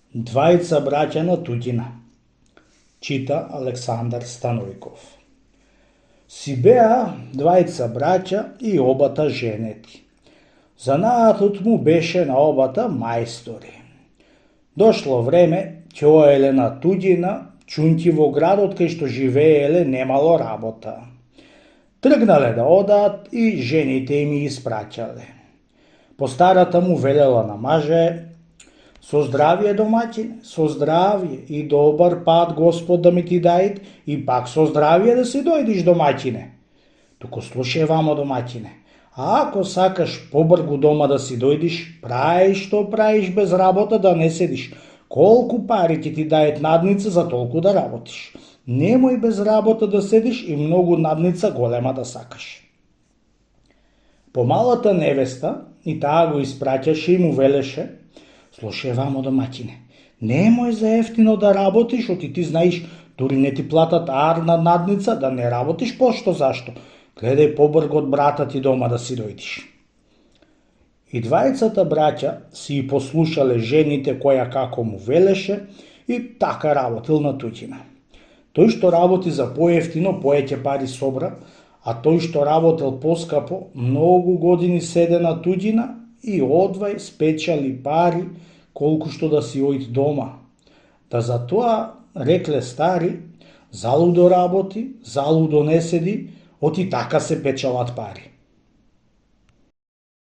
Двајца браќа на туѓина. Чита Александар Станојков. Си беа двајца браќа и обата женети. Занаатот му беше на обата мајстори. Дошло време, ќе оеле на туѓина, чунки во градот кај што живееле немало работа. Тргнале да одаат и жените им испраќале. Постарата му велела на маже: со здравие, домаќине, со здравие и добар пат Господ да ми ти дајт и пак со здравие да си дојдиш, домаќине. Туку слушај вамо, домаќине, а ако сакаш побргу дома да си дојдиш, прај што праиш без работа, да не седиш. Колку пари ќе ти дајат надница, за толку да работиш. Немој без работа да седиш и многу надница голема да сакаш. Помалата невеста и таа го испраќаше и му велеше: слушај вамо, домаќине, немој за ефтино да работиш, оти ти знаеш, дури не ти платат арна надница, да не работиш пошто зашто. Гледај побрг од брата ти дома да си дојдиш. И двајцата браќа си послушале жените која како му велеше и така работил на туѓина. Тој што работи за поевтино, поеќе пари собра, а тој што работел поскапо, многу години седе на туѓина и одвај спечали пари колку што да си оид дома. Да за тоа рекле стари: залудо работи, залудо не седи, оти така се печалат пари.